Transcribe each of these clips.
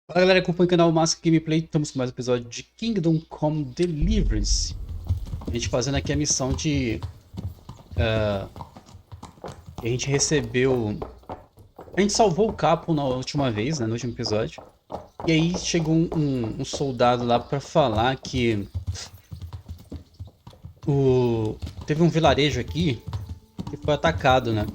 Fala galera, acompanha o canal Maskarado Gameplay, estamos com mais um episódio de Kingdom Come Deliverance. A gente fazendo aqui a missão de... a gente recebeu... A gente salvou o capo na última vez, né, no último episódio. E aí chegou um soldado lá pra falar que... Teve um vilarejo aqui que foi atacado, né?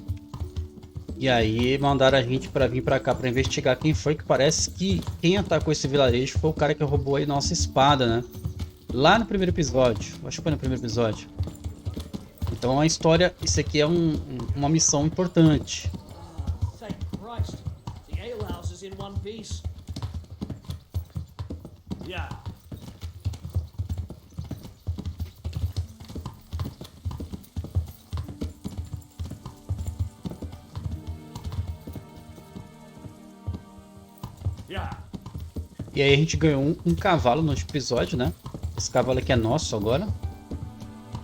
E aí mandaram a gente pra vir pra cá pra investigar quem foi, que parece que quem atacou esse vilarejo foi o cara que roubou aí nossa espada, né? Lá no primeiro episódio, acho que foi no primeiro episódio. Então a história, isso aqui é uma missão importante. Thank Christ, the alehouse is in one piece. Yeah. Yeah. E aí a gente ganhou um cavalo no último episódio, né? Esse cavalo aqui é nosso agora.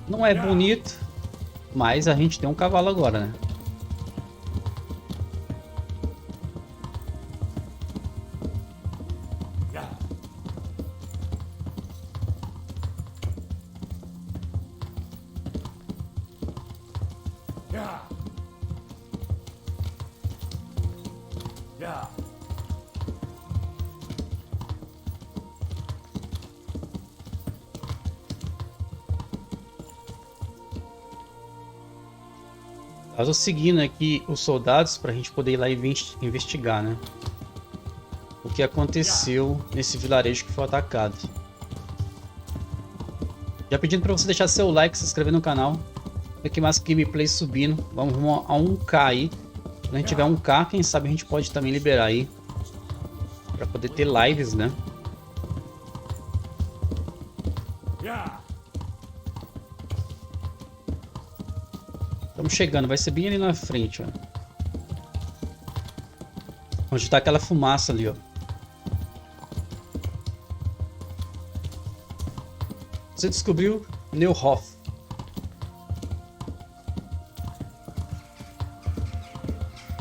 Não é bonito, mas a gente tem um cavalo agora, né? Yeah. Yeah. Yeah. Eu tô seguindo aqui os soldados pra gente poder ir lá e investigar, né? O que aconteceu nesse vilarejo que foi atacado. Já pedindo pra você deixar seu like, se inscrever no canal. Aqui mais gameplay subindo. Vamos rumo a 1k aí. Quando a gente tiver 1k, quem sabe a gente pode também liberar aí. Pra poder ter lives, né? Yeah. Estamos chegando, vai ser bem ali na frente, ó. Onde tá aquela fumaça ali, ó. Você descobriu Neuhof.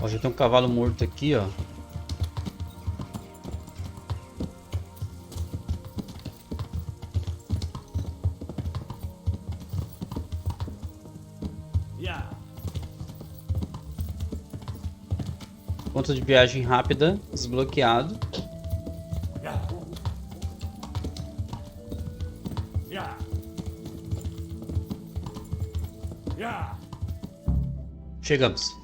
Ó, já tem um cavalo morto aqui, ó. Yeah. Ponto de viagem rápida desbloqueado. Yeah. Yeah. Yeah. Chegamos.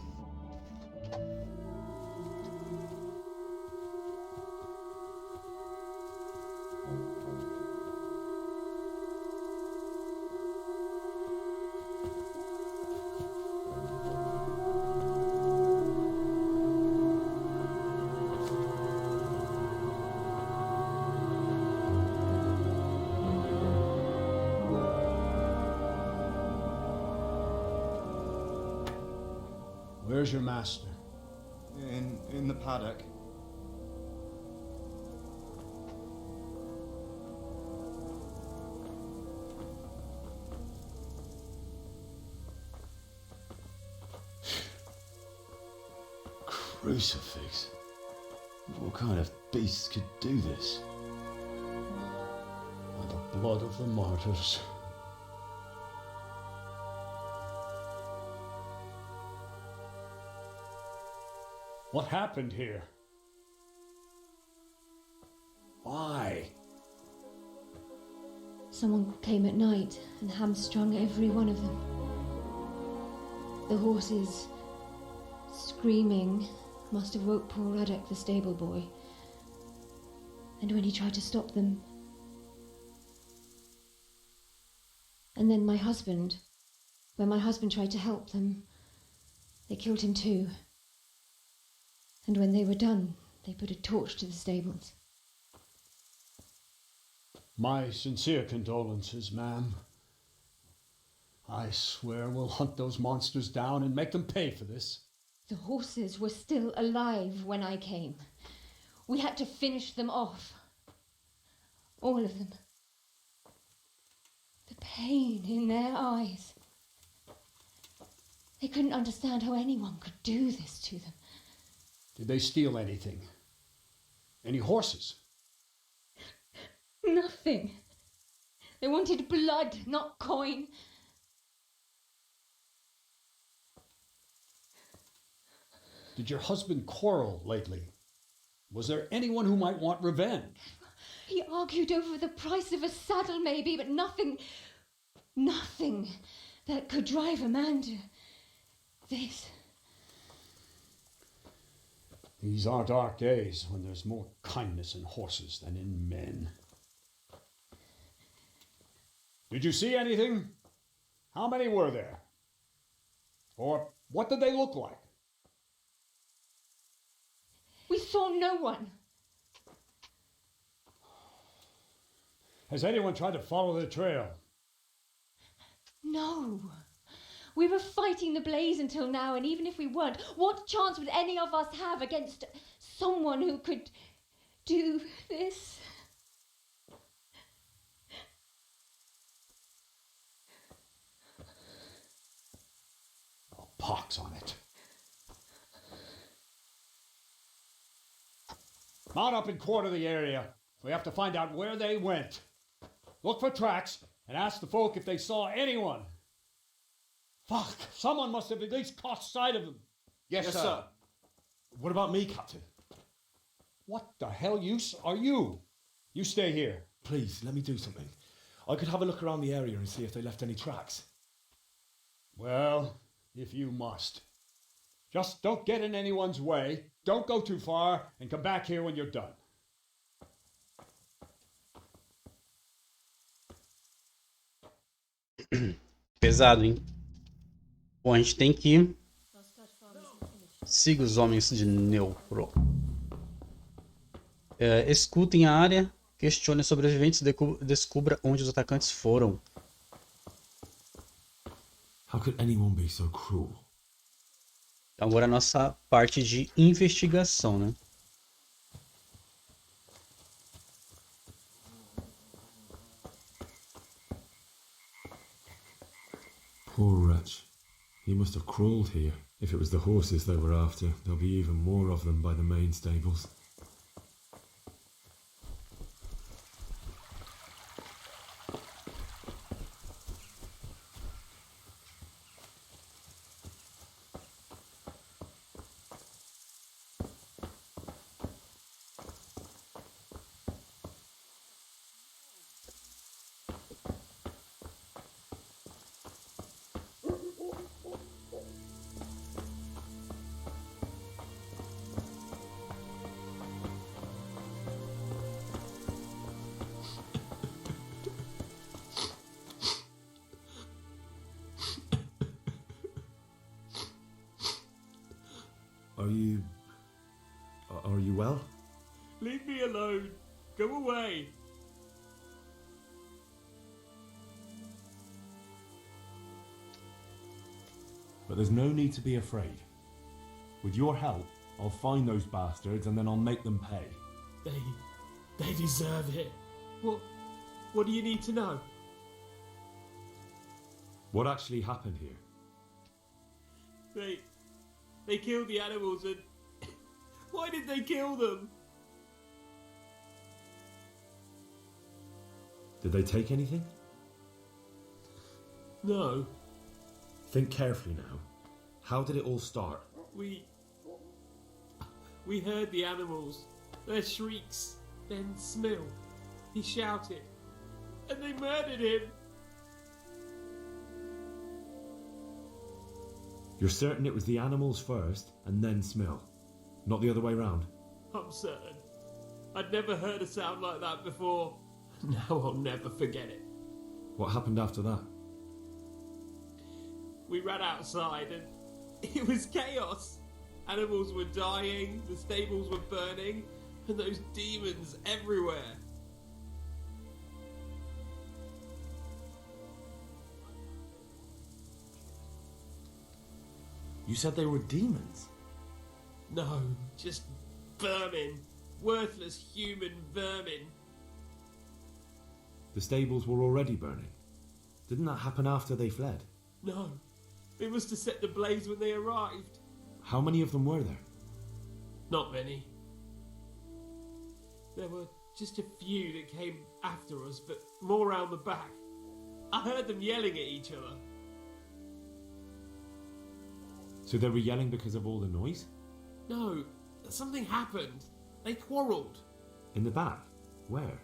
Where's your master? In the paddock. Crucifix? What kind of beast could do this? By the blood of the martyrs. What happened here? Why? Someone came at night and hamstrung every one of them. The horses, screaming, must have woke poor Radek, the stable boy. And when he tried to stop them... And then my husband, when my husband tried to help them, they killed him too. And when they were done, they put a torch to the stables. My sincere condolences, ma'am. I swear we'll hunt those monsters down and make them pay for this. The horses were still alive when I came. We had to finish them off. All of them. The pain in their eyes. They couldn't understand how anyone could do this to them. Did they steal anything? Any horses? Nothing. They wanted blood, not coin. Did your husband quarrel lately? Was there anyone who might want revenge? He argued over the price of a saddle, maybe, but nothing that could drive a man to this. These are dark days when there's more kindness in horses than in men. Did you see anything? How many were there? Or what did they look like? We saw no one. Has anyone tried to follow the trail? No. We were fighting the blaze until now, and even if we weren't, what chance would any of us have against someone who could do this? Oh, pox on it. Mount up and quarter the area. We have to find out where they went. Look for tracks and ask the folk if they saw anyone. Fuck, someone must have at least caught sight of them. Yes, sir. What about me, Captain? What the hell use are you? You stay here. Please, let me do something. I could have a look around the area and see if they left any tracks. Well, if you must. Just don't get in anyone's way, don't go too far, and come back here when you're done. Pesado, hein? Bom, a gente tem que siga os homens de Neupro. Escutem a área, questione os sobreviventes e descubra onde os atacantes foram. How could anyone be so cruel? Então agora a nossa parte de investigação, né? Poor wretch. He must have crawled here. If it was the horses they were after, there'll be even more of them by the main stables. Are you well? Leave me alone. Go away. But there's no need to be afraid. With your help, I'll find those bastards and then I'll make them pay. They deserve it. What do you need to know? What actually happened here? They killed the animals and... Why did they kill them? Did they take anything? No. Think carefully now. How did it all start? We heard the animals, their shrieks, then Smill. He shouted, and they murdered him. You're certain it was the animals first and then Smill? Not the other way round? I'm certain. I'd never heard a sound like that before. Now I'll never forget it. What happened after that? We ran outside and it was chaos. Animals were dying, the stables were burning, and those demons everywhere. You said they were demons? No, just vermin. Worthless human vermin. The stables were already burning. Didn't that happen after they fled? No, they must have set the blaze when they arrived. How many of them were there? Not many. There were just a few that came after us, but more round the back. I heard them yelling at each other. So they were yelling because of all the noise? No, something happened. They quarrelled. In the back? Where?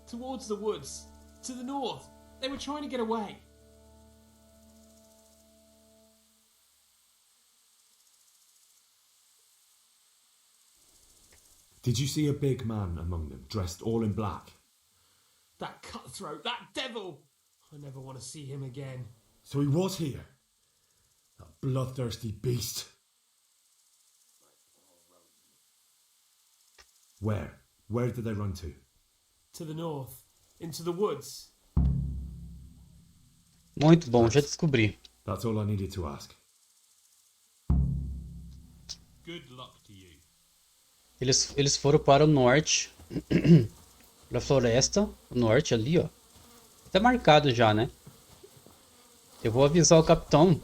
Towards the woods. To the north. They were trying to get away. Did you see a big man among them, dressed all in black? That cutthroat, that devil! I never want to see him again. So he was here? That bloodthirsty beast. Where? Where did they run to? To the north. Into the woods. Muito bom, já descobri. That's all I needed to ask. Good luck to you. Eles foram para o norte. Pra floresta. O norte ali, ó. Tá marcado já, né? Eu vou avisar o capitão.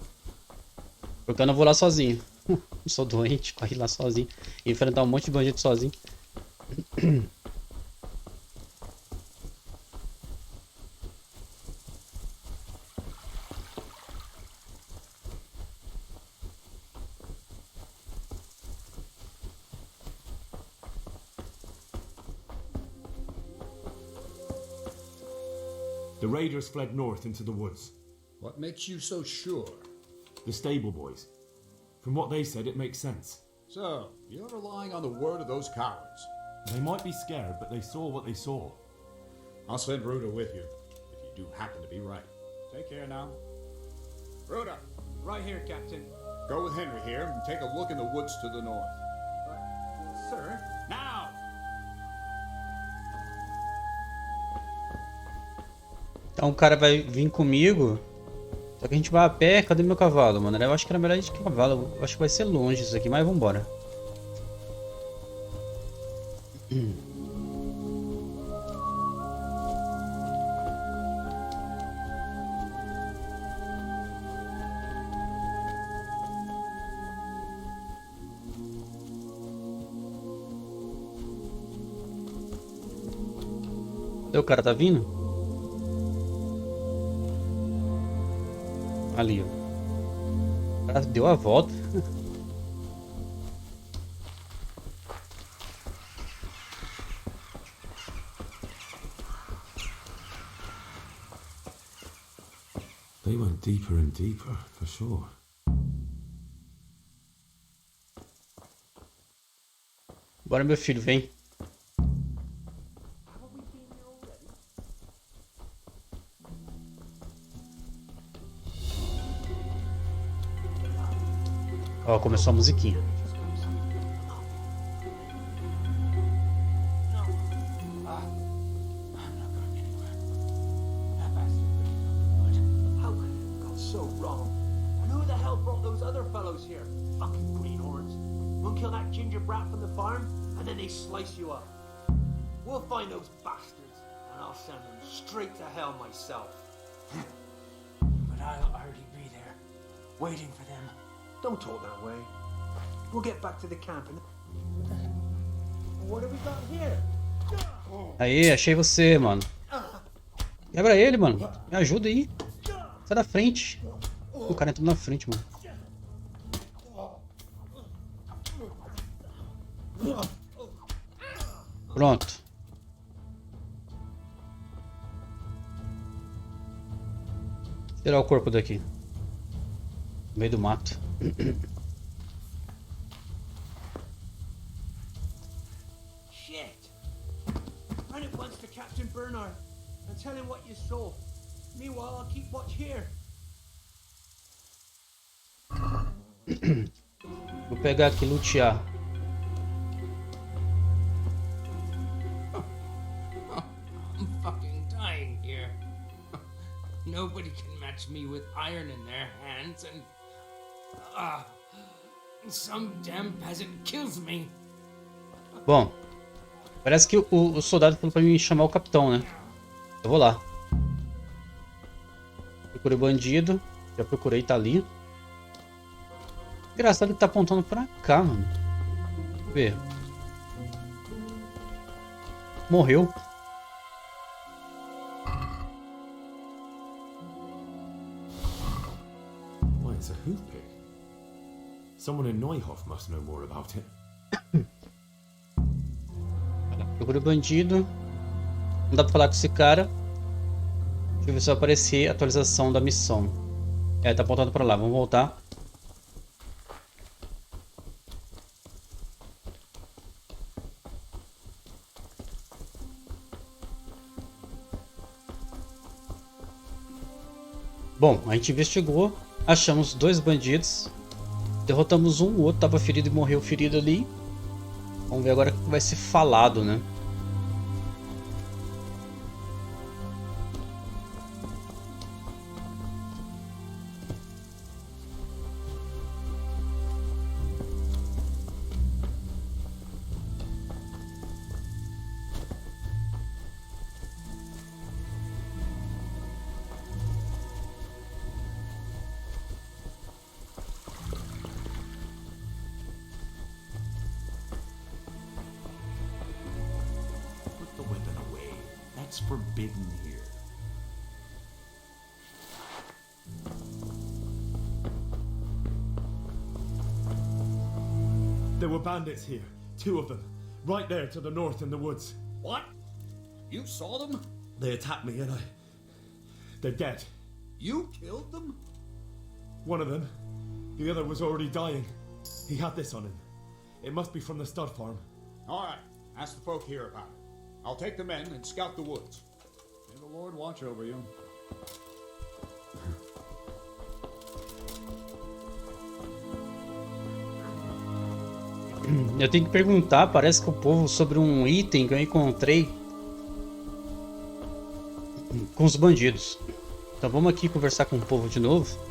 Porque eu não vou lá sozinho. Eu sou doente pra ir lá sozinho. Enfrentar um monte de bandido sozinho. The raiders fled north into the woods. What makes you so sure? The stable boys. From what they said, it makes sense. So, you're relying on the word of those cowards. They might be scared, but they saw what they saw. I'll send Ruda with you, if you do happen to be right. Take care now. Ruda, Right here, Captain. go with Henry here and take a look in the woods to the north. Sir? Now! Então o cara vai vir comigo. Só que a gente vai a pé. Cadê meu cavalo, mano? Eu acho que era melhor a gente de cavalo. Eu acho que vai ser longe isso aqui, mas vambora. Cadê o cara? Tá vindo? Ali, ó. O cara deu a volta. They went deeper and deeper, for sure. Bora, meu filho, vem. Ó, começou a musiquinha. How could it have gone so wrong? And who the hell brought those other fellows here? Fucking greenhorns. We'll kill that ginger brat from the farm, and then they slice you up. We'll find those bastards, and I'll send them straight to hell myself. But I'll already be there, waiting for them. Don't talk that way. We'll get back to the camp and... What have we got here? Aê, achei você, mano. Quebra ele, mano. Me ajuda aí. Sai da frente. O cara entrou na frente, mano. Pronto. Tirar o corpo daqui. No meio do mato. Shit! Run at once to Captain Bernard and tell him what you saw. Meanwhile, I'll keep watch here. Vou pegar aqui, lutear. I'm fucking dying here. Nobody can match me with iron in their hands, and some damn peasant kills me. Bom, parece que o soldado falou pra mim chamar o capitão, né? Eu vou lá. Procurei o bandido. Já procurei, tá ali. Engraçado que tá apontando pra cá, mano. Deixa eu ver. Morreu. Why, it's a hoof-pick. Someone in Neuhoff must know more about it. Procura o bandido. Não dá pra falar com esse cara. Deixa eu ver se vai aparecer a atualização da missão. É, tá apontando pra lá. Vamos voltar. Bom, a gente investigou. Achamos 2 bandidos. Derrotamos um, o outro tava ferido e morreu ferido ali. Vamos ver agora o que vai ser falado, né? Put the weapon away. That's forbidden here. There were bandits here. 2 of them. Right there to the north in the woods. What? You saw them? They attacked me and they're dead. You killed them? One of them. The other was already dying. He had this on him. It must be from the stud farm. All right. Ask the folk here about it. I'll take the men and scout the woods. May the Lord watch over you. Eu tenho que perguntar, parece que o povo, sobre um item que eu encontrei com os bandidos. Então vamos aqui conversar com o povo de novo.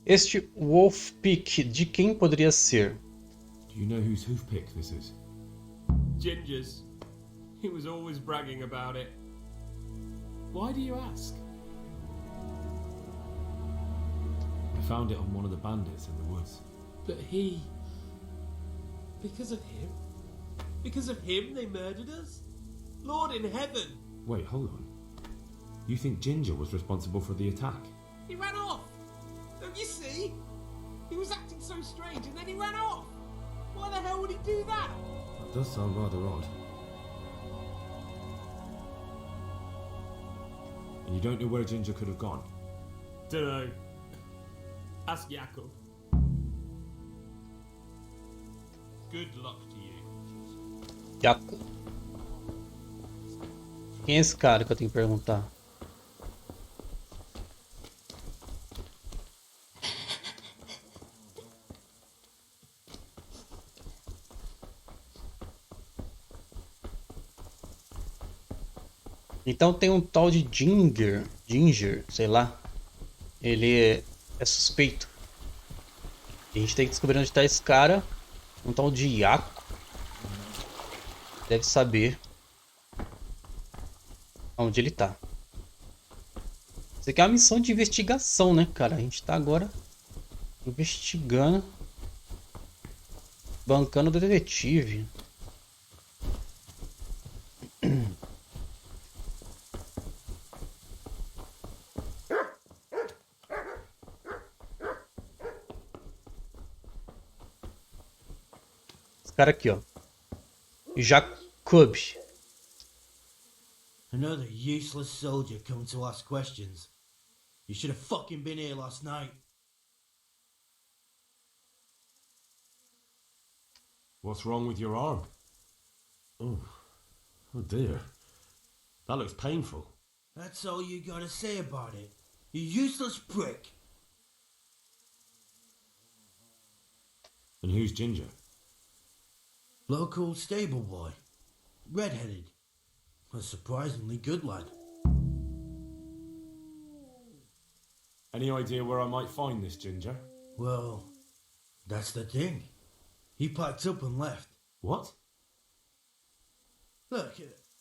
Este Wolf Pick, de quem poderia ser? Do you know whose hoof-pick this is? Ginger's. He was always bragging about it. Why do you ask? I found it on one of the bandits in the woods. But he... Because of him? Because of him they murdered us? Lord in heaven! Wait, hold on. You think Ginger was responsible for the attack? He ran off! Don't you see? He was acting so strange and then he ran off! Why the hell would he do that? That does sound rather odd. And you don't know where Ginger could have gone? Dunno. Ask Jakob. Good luck to you. Jaco. Quem é esse cara que eu tenho que perguntar? Então tem um tal de Ginger, sei lá. Ele é suspeito. A gente tem que descobrir onde está esse cara. Um tal de Iaco. Deve saber onde ele tá. Isso aqui é uma missão de investigação, né, cara? A gente tá agora investigando. Bancando o detetive. Esse cara aqui, ó. Jacob. Another useless soldier come to ask questions. You should have fucking been here last night. What's wrong with your arm? Oh dear. That looks painful. That's all you gotta say about it. You useless prick. And who's Ginger? Local stable boy. Red-headed. A surprisingly good lad. Any idea where I might find this Ginger? Well, that's the thing. He packed up and left. What? Look,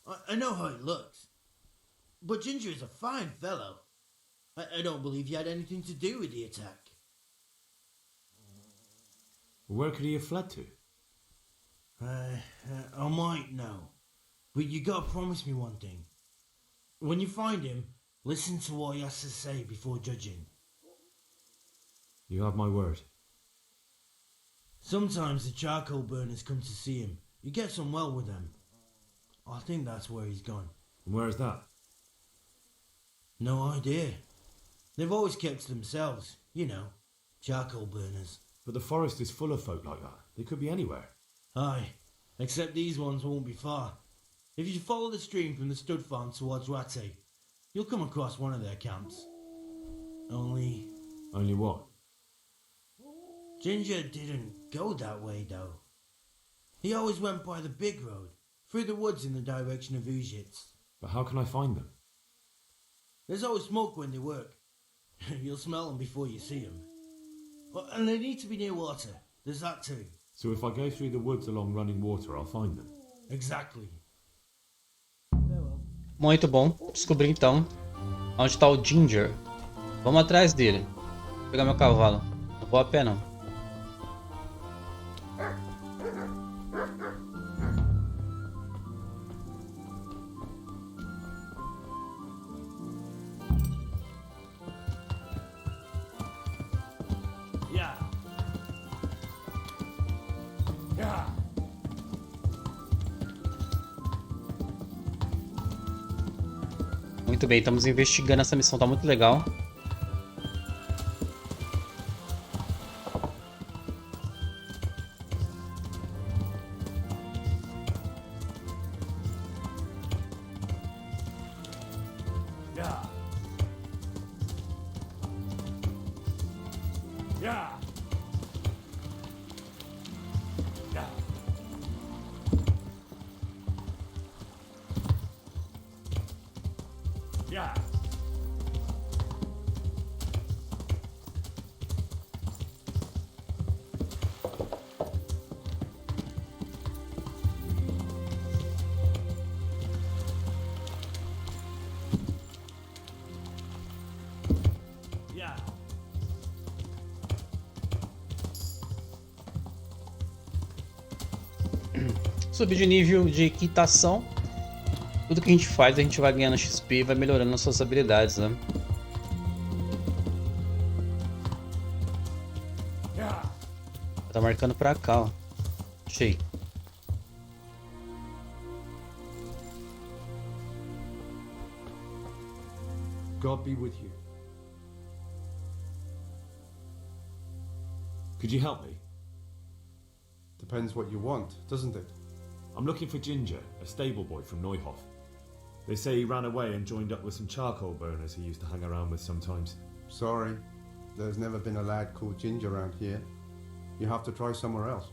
I know how he looks. But Ginger is a fine fellow. I don't believe he had anything to do with the attack. Where could he have fled to? I might know. But you gotta promise me one thing. When you find him, listen to what he has to say before judging. You have my word. Sometimes the charcoal burners come to see him. He gets on well with them. I think that's where he's gone. And where is that? No idea. They've always kept to themselves, you know, charcoal burners. But the forest is full of folk like that. They could be anywhere. Aye, except these ones won't be far. If you follow the stream from the stud farm towards Rate, you'll come across one of their camps. Only what? Ginger didn't go that way, though. He always went by the big road, through the woods in the direction of Ujits. But how can I find them? There's always smoke when they work. You'll smell them before you see them. And they need to be near water. There's that too. So if I go through the woods along running water, I'll find them? Exactly. Muito bom. Descobri então onde está o Ginger. Vamos atrás dele. Vou pegar meu cavalo. Não vou a pé não. Yeah. Yeah. Muito bem, estamos investigando essa missão, tá muito legal. Yeah. Yeah. Yeah. Yeah. Yeah. Subir de nível de equitação. Tudo que a gente faz, a gente vai ganhando XP e vai melhorando nossas habilidades, né? Yeah. Tá marcando pra cá, ó. Achei. God be with you. Could you help me? Depends what you want, doesn't it? I'm looking for Ginger, a stable boy from Neuhof. They say he ran away and joined up with some charcoal burners he used to hang around with sometimes. Sorry, there's never been a lad called Ginger around here. You have to try somewhere else.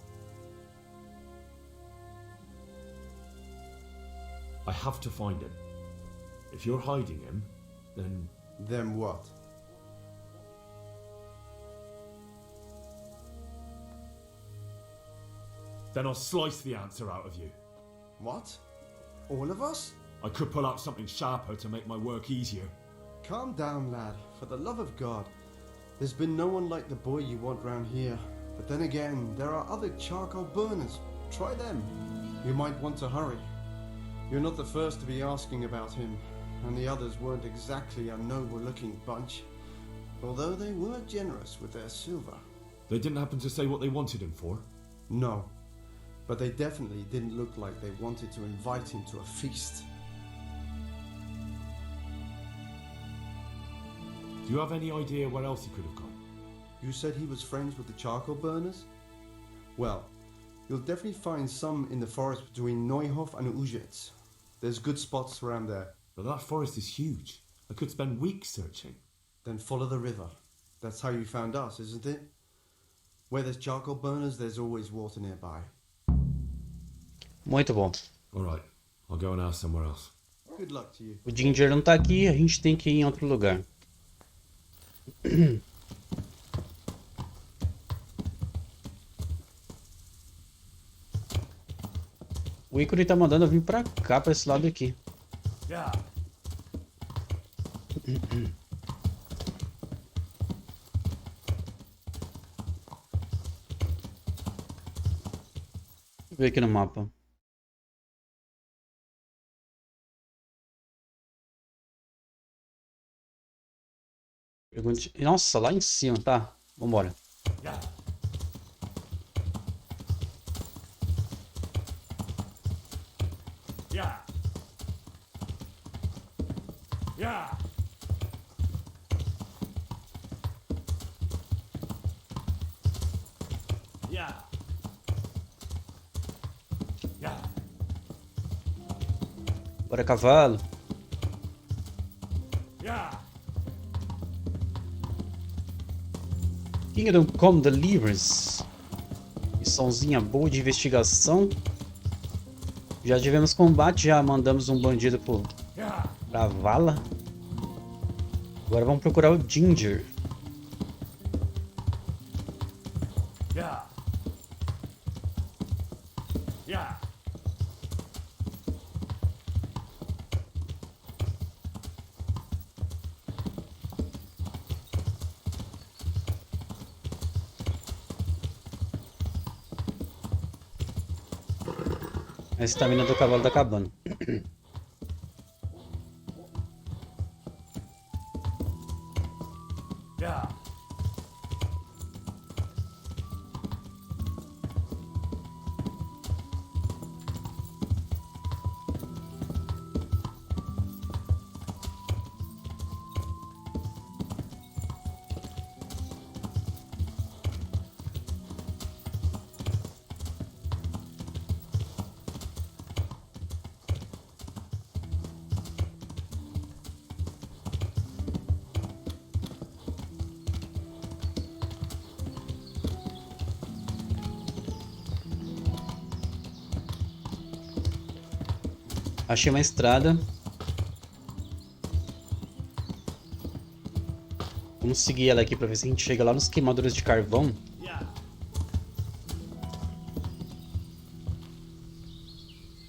I have to find him. If you're hiding him, then... Then what? Then I'll slice the answer out of you. What? All of us? I could pull out something sharper to make my work easier. Calm down, lad. For the love of God. There's been no one like the boy you want round here. But then again, there are other charcoal burners. Try them. You might want to hurry. You're not the first to be asking about him, and the others weren't exactly a noble-looking bunch, although they were generous with their silver. They didn't happen to say what they wanted him for? No, but they definitely didn't look like they wanted to invite him to a feast. Do you have any idea where else he could have gone? You said he was friends with the charcoal burners? Well, you'll definitely find some in the forest between Neuhof and Ujits. There's good spots around there. But that forest is huge. I could spend weeks searching. Then follow the river. That's how you found us, isn't it? Where there's charcoal burners, there's always water nearby. Muito bom. Alright, I'll go and ask somewhere else. Good luck to you. O Ginger não tá aqui, a gente tem que ir em outro lugar. O ícone tá mandando eu vir pra cá, pra esse lado aqui. Yeah. Deixa eu ver aqui no mapa. Nossa, lá em cima, tá? Vambora. Yeah. Yeah. Yeah. Yeah. Yeah. Bora, cavalo. Yeah. Kingdom Come Deliverance. Missãozinha boa de investigação. Já tivemos combate, já mandamos um bandido pra vala. Agora vamos procurar o Ginger. Yeah. Yeah. A estamina do cavalo tá acabando. Yeah. Achei uma estrada. Vamos seguir ela aqui pra ver se a gente chega lá nos queimadores de carvão.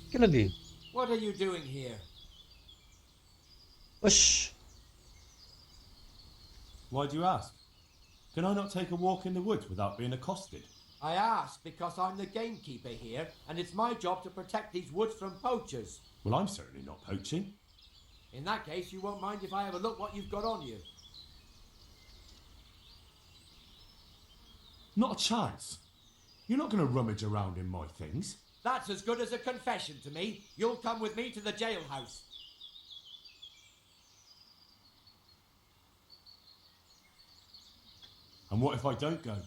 Aquilo ali. What are you doing here? Oxi. Why do you ask? Can I not take a walk in the woods without being accosted? I ask because I'm the gamekeeper here, and it's my job to protect these woods from poachers. Well, I'm certainly not poaching. In that case, you won't mind if I have a look what you've got on you. Not a chance. You're not going to rummage around in my things. That's as good as a confession to me. You'll come with me to the jailhouse. And what if I don't go?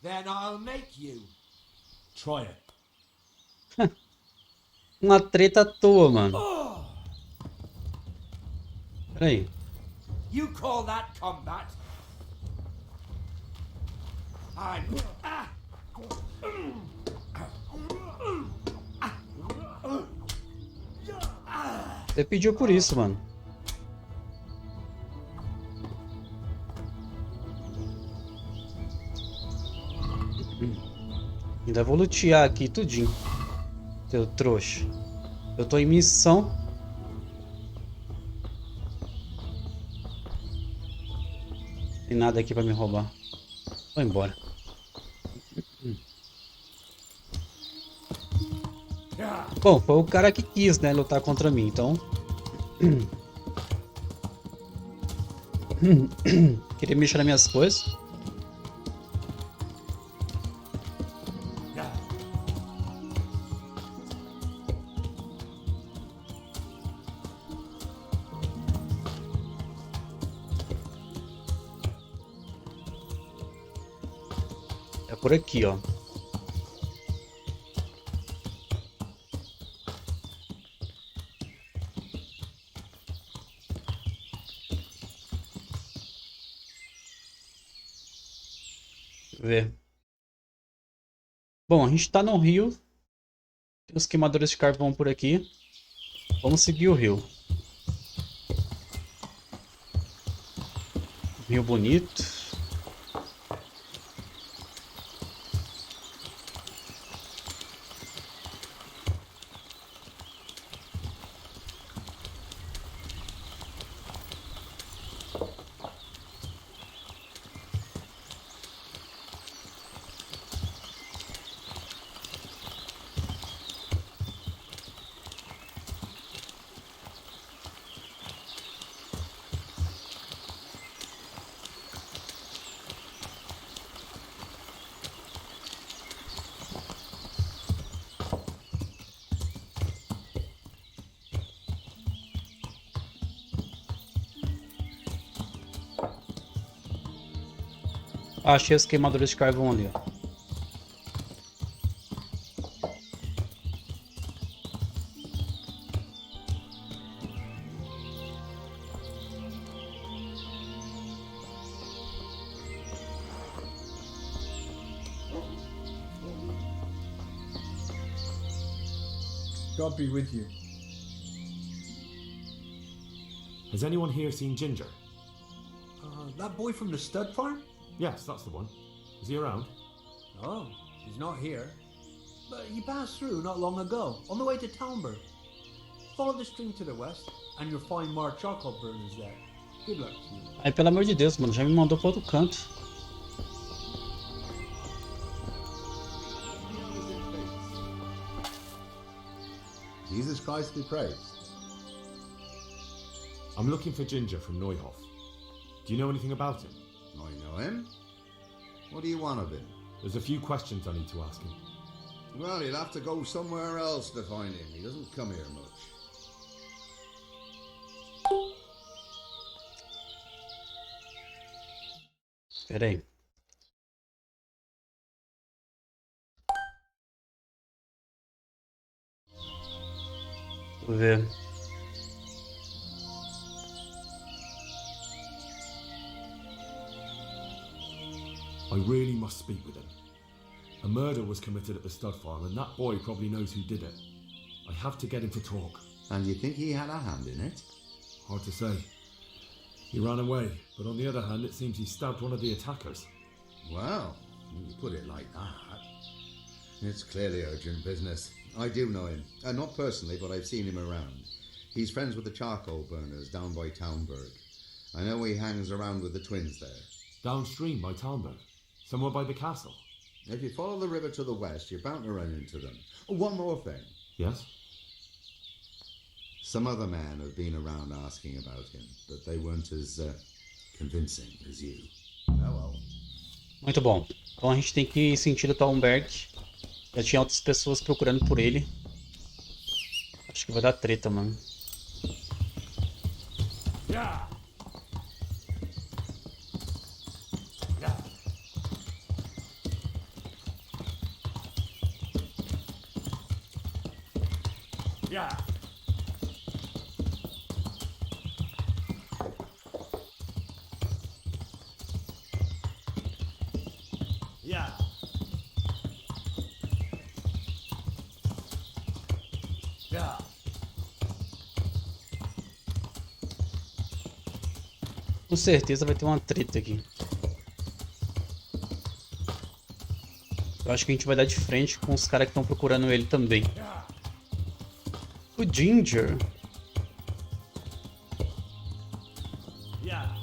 Then I'll make you. Try it. Uma treta à toa, mano. Peraí. You call that combat? I'm... Você pediu por isso, mano. Ainda vou lutear aqui tudinho. Teu trouxa. Eu tô em missão. Tem nada aqui pra me roubar. Vou embora. Bom, foi o cara que quis, né, lutar contra mim, então... Queria mexer nas minhas coisas. É por aqui, ó. Ver. Bom, a gente tá no rio. Tem os queimadores de carvão por aqui. Vamos seguir o rio. Rio bonito. Achei as queimaduras de carvão ali, ó. God be with you. Has anyone here seen Ginger? That boy from the stud farm? Yes, that's the one. Is he around? Oh, he's not here. But he passed through not long ago, on the way to Talmberg. Follow the stream to the west, and you'll find more charcoal burners there. Good luck to you. Aí, pelo amor de Deus, mano, já me mandou pro outro canto. Jesus Christ be praised. I'm looking for Ginger from Neuhof. Do you know anything about him? I know him. What do you want of him? There's a few questions I need to ask him. Well, you'll have to go somewhere else to find him. He doesn't come here much. Pera aí. Deixa eu ver. I really must speak with him. A murder was committed at the stud farm, and that boy probably knows who did it. I have to get him to talk. And you think he had a hand in it? Hard to say. He ran away, but on the other hand, it seems he stabbed one of the attackers. Well, when you put it like that, it's clearly urgent business. I do know him. Not personally, but I've seen him around. He's friends with the charcoal burners down by Talmberg. I know he hangs around with the twins there. Downstream by Talmberg? Somewhere by the castle? If you follow the river to the west, you're bound to run into them. One more thing. Yes? Some other men have been around asking about him, but they weren't as convincing as you. Oh well. Muito bom. Então a gente tem que ir sentido Talmberg. Já tinha outras pessoas procurando por ele. Acho que vai dar treta, mano. Yeah. Yeah. Yeah. Yeah. Com certeza vai ter uma treta aqui. Eu acho que a gente vai dar de frente com os caras que estão procurando ele também. O Ginger. Yeah.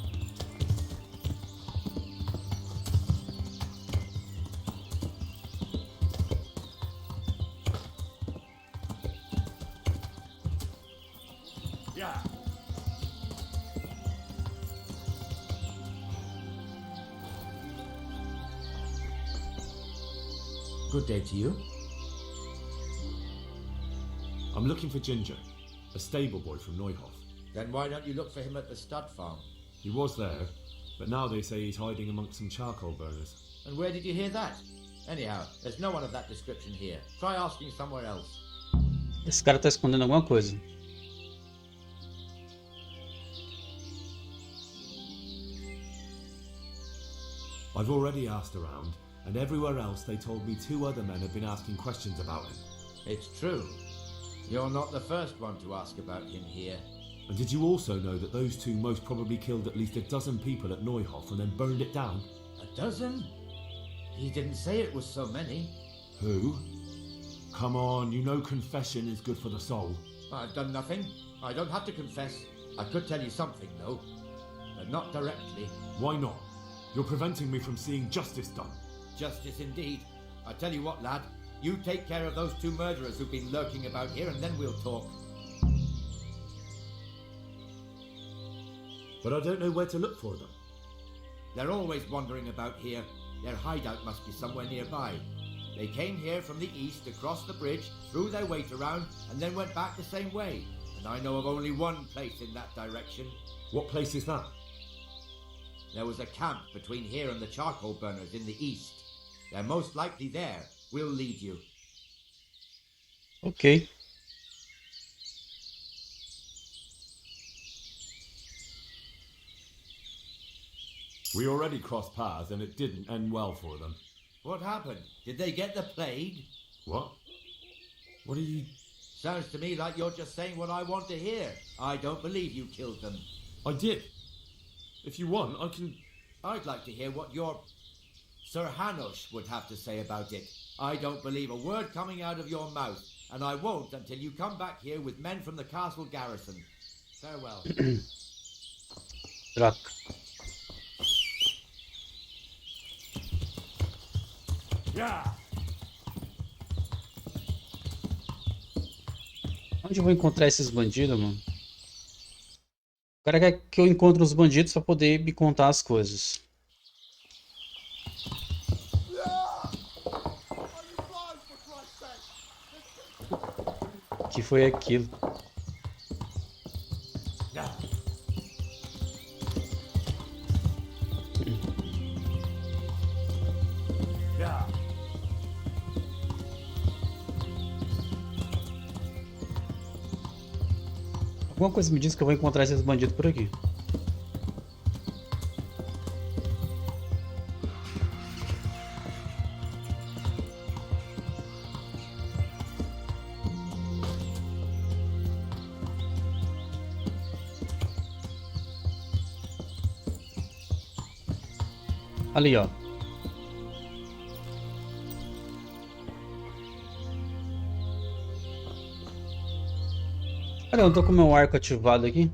Yeah. Good day to you. I'm looking for Ginger, a stable boy from Neuhof. Then why don't you look for him at the stud farm? He was there, but now they say he's hiding amongst some charcoal burners. And where did you hear that? Anyhow, there's no one of that description here. Try asking somewhere else. Esse cara tá escondendo alguma coisa. I've already asked around, and everywhere else they told me 2 other men have been asking questions about him. It's true. You're not the first one to ask about him here. And did you also know that those 2 most probably killed at least a dozen people at Neuhof and then burned it down? A dozen? He didn't say it was so many. Who? Come on, you know confession is good for the soul. I've done nothing. I don't have to confess. I could tell you something, though. But not directly. Why not? You're preventing me from seeing justice done. Justice indeed. I tell you what, lad. You take care of those 2 murderers who've been lurking about here, and then we'll talk. But I don't know where to look for them. They're always wandering about here. Their hideout must be somewhere nearby. They came here from the east, across the bridge, threw their weight around, and then went back the same way. And I know of only one place in that direction. What place is that? There was a camp between here and the charcoal burners in the east. They're most likely there. We'll lead you. Ok. We already crossed paths and it didn't end well for them. What happened? Did they get the plague? What? What are you... Sounds to me like you're just saying what I want to hear. I don't believe you killed them. I did. If you want, I can... I'd like to hear what your Sir Hanush would have to say about it. I don't believe a word coming out of your mouth, and I won't until you come back here with men from the castle garrison. Farewell. Droga. Yeah. Onde eu vou encontrar esses bandidos, mano? O cara quer que eu encontre os bandidos pra poder me contar as coisas. O que foi aquilo? Alguma coisa me diz que eu vou encontrar esses bandidos por aqui. Ali, ó. Cara, eu não tô com o meu arco ativado aqui.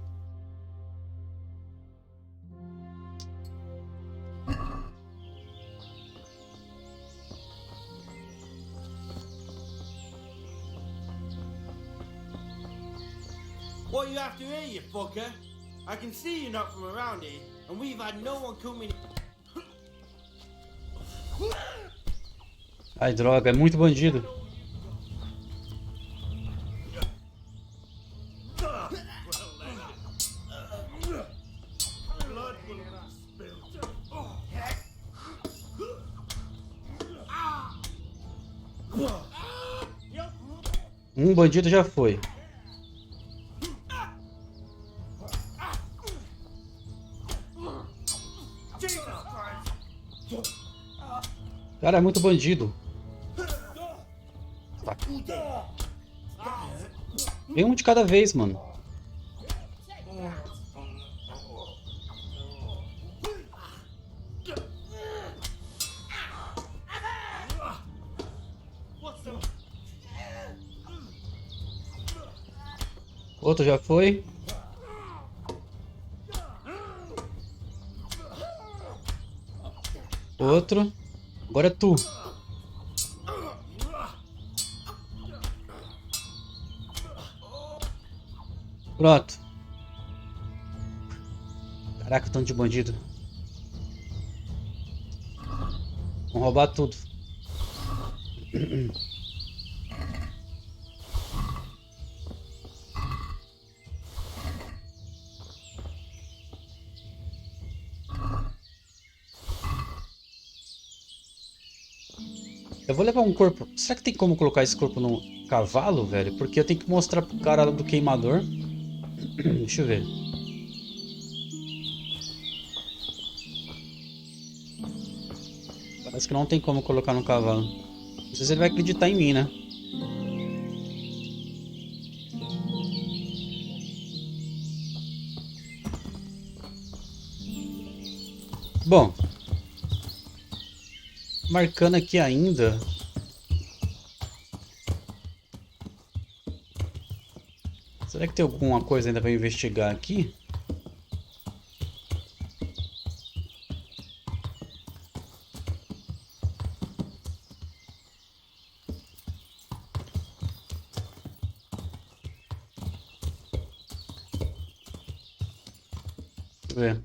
What are you after here, you fucker? I can see you're not from around here, and we've had no one coming. Ai, droga, é muito bandido. Um bandido já foi. Cara, é muito bandido. Tá. Vem um de cada vez, mano. Outro já foi. Outro. Agora é tu. Pronto. Caraca, tanto de bandido. Vão roubar tudo. Eu vou levar um corpo. Será que tem como colocar esse corpo no cavalo, velho? Porque eu tenho que mostrar pro cara do queimador. Deixa eu ver. Parece que não tem como colocar no cavalo. Não sei se ele vai acreditar em mim, né? Bom. Marcando aqui ainda. Será que tem alguma coisa ainda para investigar aqui? Deixa eu ver.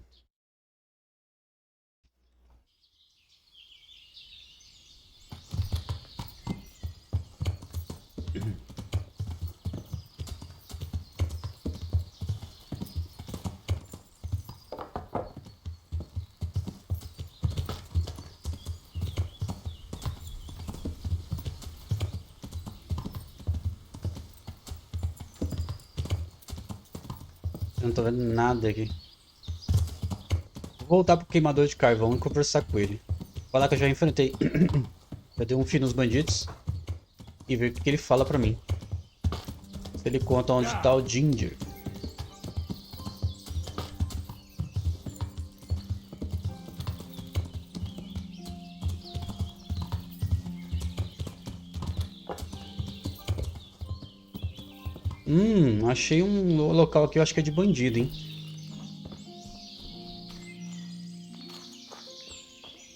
Eu não tô vendo nada aqui. Vou voltar pro queimador de carvão e conversar com ele. Falar que eu já enfrentei. Já dei um fim nos bandidos. E ver o que ele fala pra mim. Se ele conta onde tá o Ginger. Achei um local aqui, eu acho que é de bandido, hein?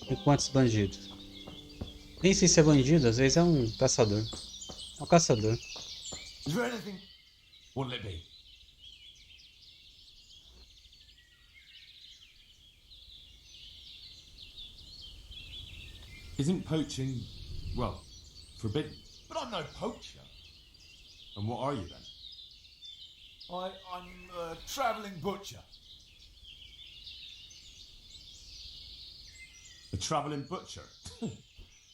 E quantos bandidos? Nem sei se é bandido, às vezes é um caçador. É um caçador. Is there anything? What'll it be? Isn't poaching, well, forbidden? But I'm no poacher. And what are you then? I'm a travelling butcher. A travelling butcher?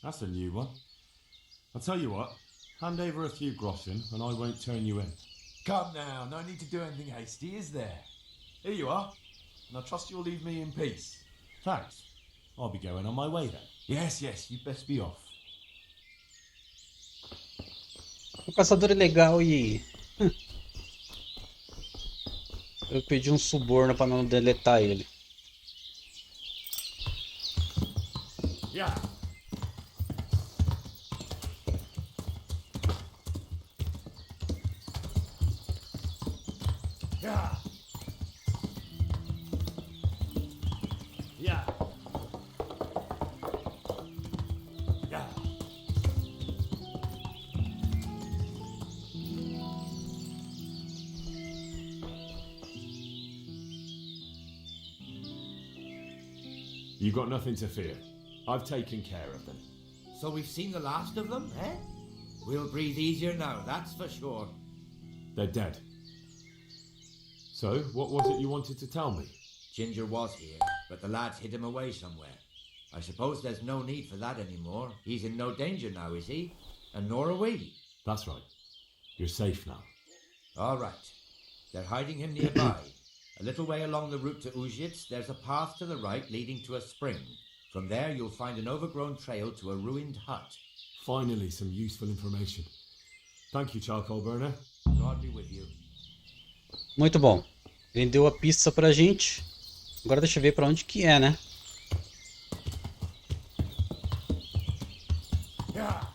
That's a new one. I'll tell you what, hand over a few groschen and I won't turn you in. Come now, no need to do anything hasty, is there? Here you are, and I trust you'll leave me in peace. Thanks. I'll be going on my way then. Yes, you'd best be off. O caçador é legal e... Eu pedi um suborno pra não deletar ele. Yeah. Yeah. Yeah. Yeah. You got nothing to fear. I've taken care of them. So we've seen the last of them, eh? We'll breathe easier now, that's for sure. They're dead. So, what was it you wanted to tell me? Ginger was here, but the lads hid him away somewhere. I suppose there's no need for that anymore. He's in no danger now, is he? And nor are we. That's right. You're safe now. All right. They're hiding him nearby. A little way along the route to Ujits, there's a path to the right leading to a spring. From there, you'll find an overgrown trail to a ruined hut. Finally, some useful information. Thank you, charcoal burner. God be with you. Muito bom. Ele deu a pista pra gente. Agora deixa eu ver pra onde que é, né? Yeah.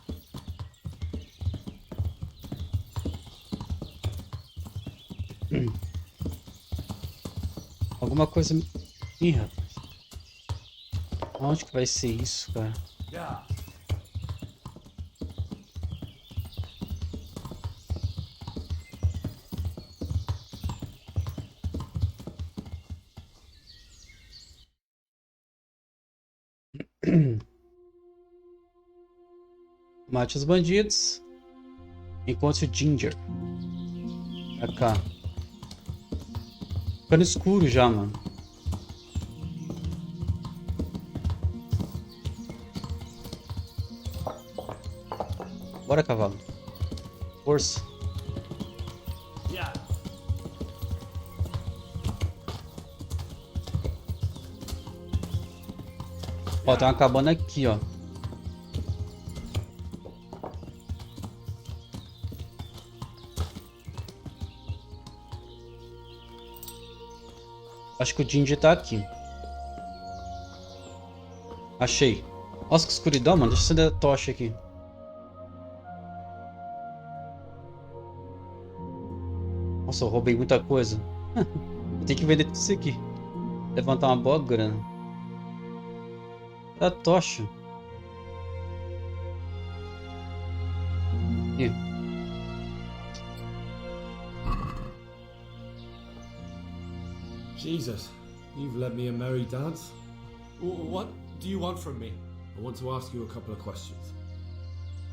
Alguma coisa... Ih, rapaz. Onde que vai ser isso, cara? Yeah. Mate os bandidos. Encontre o Ginger. Pra cá. Ficando escuro já, mano. Bora, cavalo. Força. Yeah. Ó, tem uma cabana aqui, ó. Acho que o Ginger tá aqui. Achei. Nossa, que escuridão, mano. Deixa eu acender a tocha aqui. Nossa, eu roubei muita coisa. Vou ter que vender tudo isso aqui. Levantar uma boa grana. A tocha. Aqui. Jesus, you've led me a merry dance. What do you want from me? I want to ask you a couple of questions.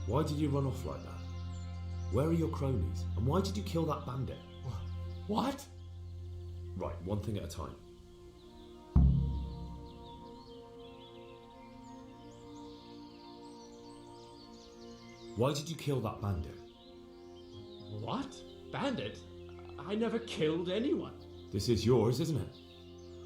Why did you run off like that? Where are your cronies? And why did you kill that bandit? What? Right, one thing at a time. Why did you kill that bandit? What? Bandit? I never killed anyone. This is yours, isn't it?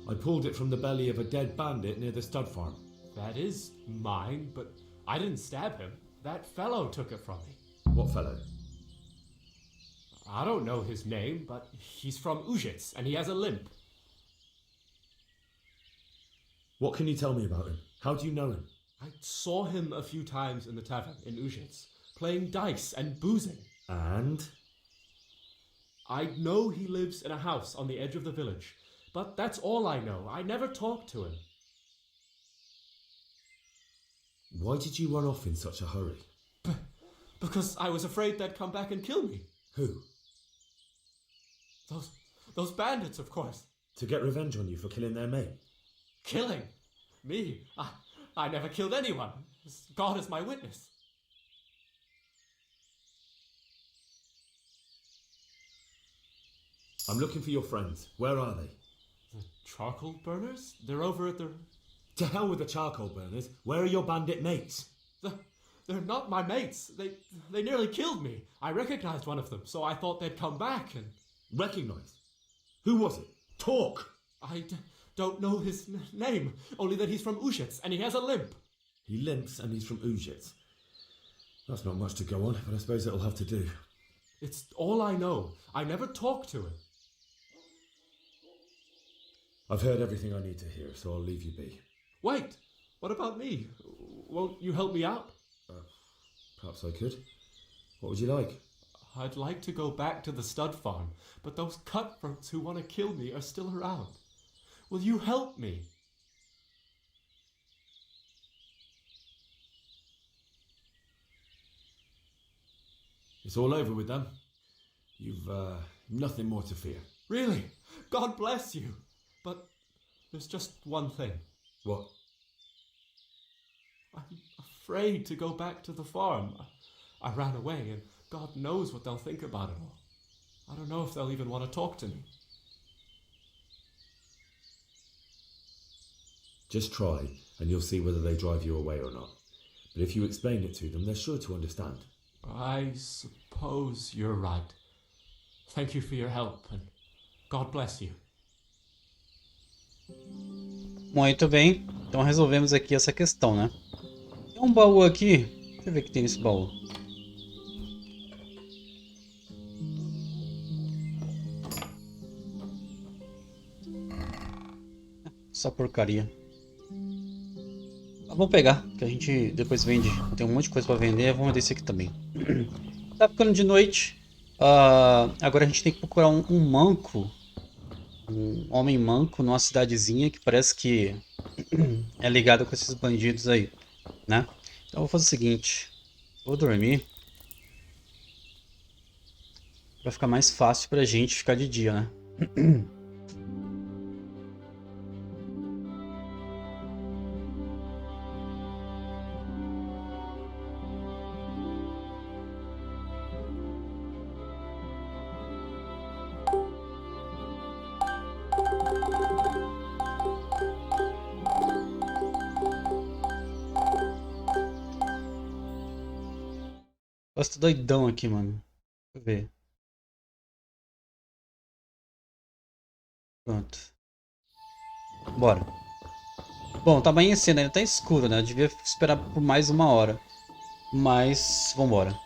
I pulled it from the belly of a dead bandit near the stud farm. That is mine, but I didn't stab him. That fellow took it from me. What fellow? I don't know his name, but he's from Ujits, and he has a limp. What can you tell me about him? How do you know him? I saw him a few times in the tavern in Ujits, playing dice and boozing. And? I know he lives in a house on the edge of the village, but that's all I know. I never talked to him. Why did you run off in such a hurry? Because I was afraid they'd come back and kill me. Who? Those bandits, of course. To get revenge on you for killing their mate? Killing? Me? I never killed anyone. God is my witness. I'm looking for your friends. Where are they? The charcoal burners? They're over at the... To hell with the charcoal burners. Where are your bandit mates? They're not my mates. They nearly killed me. I recognized one of them, so I thought they'd come back and... Recognized? Who was it? Talk! I don't know his name, only that he's from Ujits and he has a limp. He limps and he's from Ujits. That's not much to go on, but I suppose it'll have to do. It's all I know. I never talked to him. I've heard everything I need to hear, so I'll leave you be. Wait! What about me? Won't you help me out? Perhaps I could. What would you like? I'd like to go back to the stud farm, but those cutthroats who want to kill me are still around. Will you help me? It's all over with them. You've nothing more to fear. Really? God bless you. But there's just one thing. What? I'm afraid to go back to the farm. I ran away, and God knows what they'll think about it all. I don't know if they'll even want to talk to me. Just try, and you'll see whether they drive you away or not. But if you explain it to them, they're sure to understand. I suppose you're right. Thank you for your help, and God bless you. Muito bem, então resolvemos aqui essa questão, né? Tem um baú aqui, deixa eu ver o que tem nesse baú. Essa porcaria. Vamos pegar, que a gente depois vende. Tem um monte de coisa para vender, vamos vender esse aqui também. Tá ficando de noite. Agora a gente tem que procurar um manco. Um homem manco numa cidadezinha que parece que é ligado com esses bandidos aí, né? Então eu vou fazer o seguinte, vou dormir para ficar mais fácil pra gente ficar de dia, né? Tô doidão aqui, mano. Deixa eu ver. Pronto. Bora. Bom, tá amanhecendo, ainda tá escuro, né? Eu devia esperar por mais uma hora. Mas, vambora.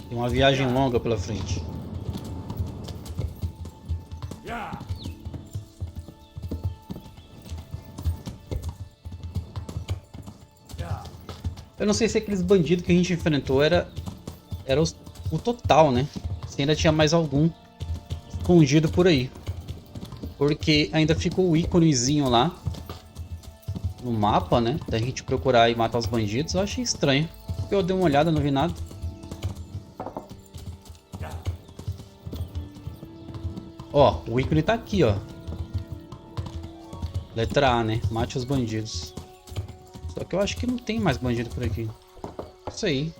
Tem uma viagem longa pela frente. Eu não sei se aqueles bandidos que a gente enfrentou era o total, né? Se ainda tinha mais algum escondido por aí. Porque ainda ficou o íconezinho lá no mapa, né? Da gente procurar e matar os bandidos. Eu achei estranho. Eu dei uma olhada, não vi nada. Ó, o ícone tá aqui, ó. Letra A, né? Mate os bandidos. Só que eu acho que não tem mais bandido por aqui. Isso aí.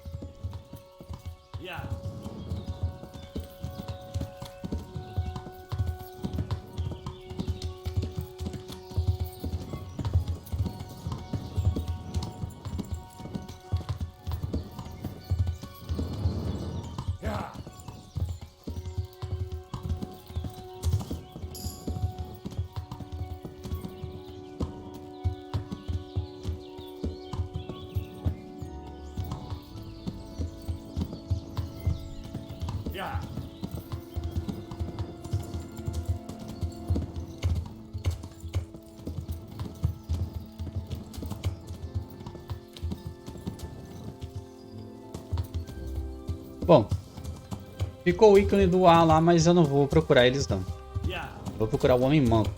Yeah. Bom, ficou o ícone do A lá, mas eu não vou procurar eles não. Vou procurar o homem manco.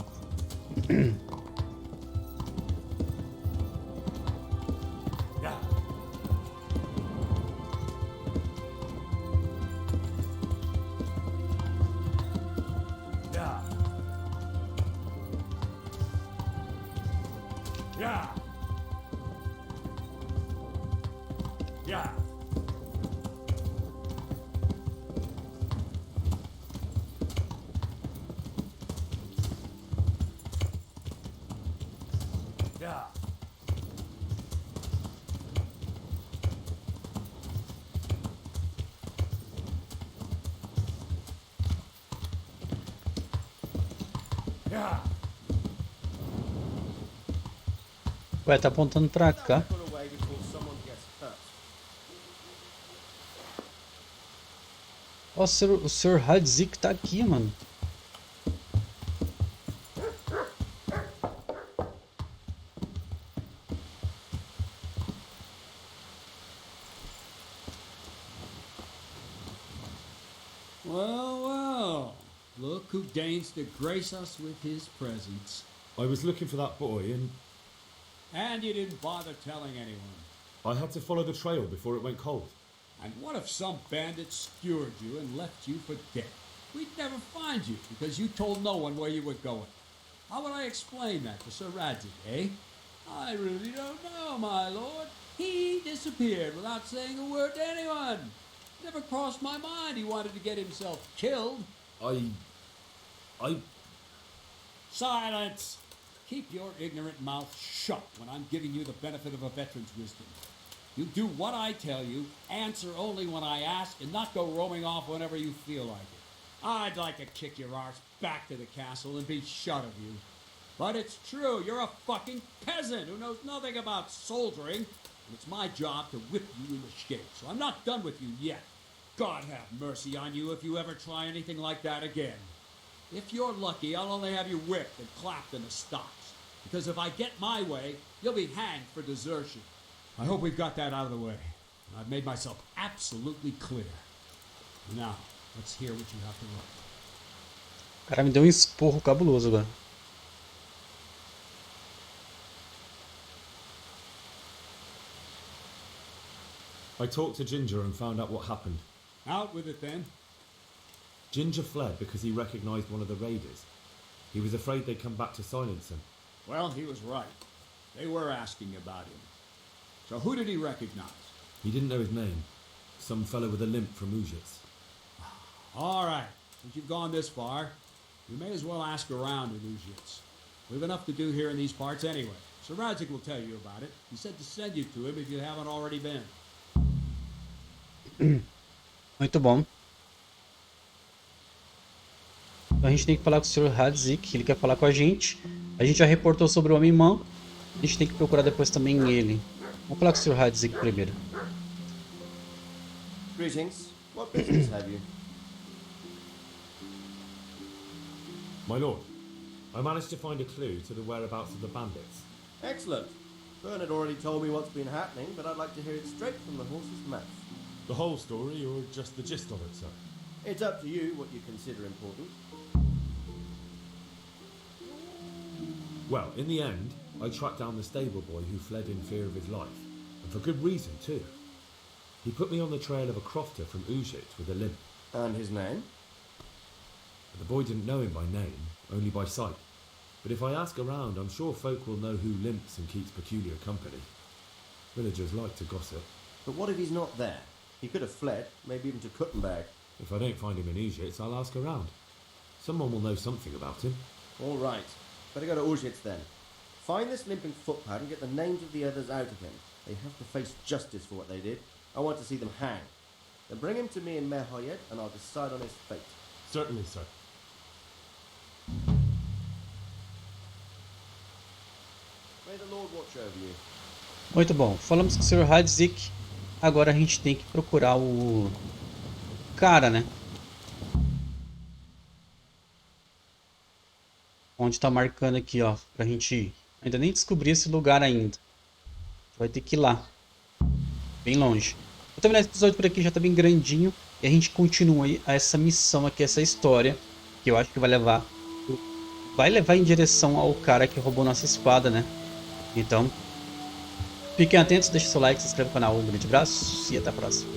Ué, tá apontando pra cá. Ó, o Sr. Hadzik tá aqui, mano. Well, well. Look who deigns to grace us with his presence. I was looking for that boy And you didn't bother telling anyone. I had to follow the trail before it went cold. And what if some bandit skewered you and left you for dead? We'd never find you because you told no one where you were going. How would I explain that to Sir Radzik, eh? I really don't know, my lord. He disappeared without saying a word to anyone. Never crossed my mind he wanted to get himself killed. Silence! Keep your ignorant mouth shut when I'm giving you the benefit of a veteran's wisdom. You do what I tell you, answer only when I ask, and not go roaming off whenever you feel like it. I'd like to kick your arse back to the castle and be shut of you. But it's true, you're a fucking peasant who knows nothing about soldiering, and it's my job to whip you in the shade, so I'm not done with you yet. God have mercy on you if you ever try anything like that again. If you're lucky, I'll only have you whipped and clapped in the stocks. Because if I get my way, you'll be hanged for desertion. I hope we've got that out of the way. I've made myself absolutely clear. Now, let's hear what you have to write. O cara me deu esporro cabuloso agora. I talked to Ginger and found out what happened. Out with it then. Ginger fled because he recognized one of the raiders. He was afraid they'd come back to silence him. Well, he was right. They were asking about him. So who did he recognize? He didn't know his name. Some fellow with a limp from Ujits. All right. Since you've gone this far, we may as well ask around in Ujits. We've enough to do here in these parts anyway. Sir Radzik will tell you about it. He said to send you to him if you haven't already been. Muito bom. Então a gente tem que falar com o Sr. Hadzik, ele quer falar com a gente. A gente já reportou sobre o Homem-Mão. A gente tem que procurar depois também ele. Vamos falar com o Sr. Hadzik primeiro. Greetings. What business have you? My lord, I managed to find a clue to the whereabouts of the bandits. Excellent. Bernard already told me what's been happening, but I'd like to hear it straight from the horse's mouth. The whole story, or just the gist of it, sir? It's up to you what you consider important. Well, in the end, I tracked down the stable boy who fled in fear of his life, and for good reason too. He put me on the trail of a crofter from Ujits with a limp. And his name? The boy didn't know him by name, only by sight. But if I ask around, I'm sure folk will know who limps and keeps peculiar company. Villagers like to gossip. But what if he's not there? He could have fled, maybe even to Kuttenberg. If I don't find him in Ujits, I'll ask around. Someone will know something about him. All right. Better go to Ujits then. Find this limping footpad and get the names of the others out of him. They have to face justice for what they did. I want to see them hang. Then bring him to me in Merhoyed and I'll decide on his fate. Certainly, sir. May the Lord watch over you. Muito bom. Falamos com o Sr. Hadzik. Agora a gente tem que procurar o cara, né? Onde tá marcando aqui, ó, pra gente ir. Ainda nem descobri esse lugar ainda. Vai ter que ir lá. Bem longe. Vou terminar esse episódio por aqui, já tá bem grandinho. E a gente continua aí essa missão aqui, essa história. Que eu acho que vai levar em direção ao cara que roubou nossa espada, né? Então, fiquem atentos, deixem seu like, se inscreva no canal. Um grande abraço e até a próxima.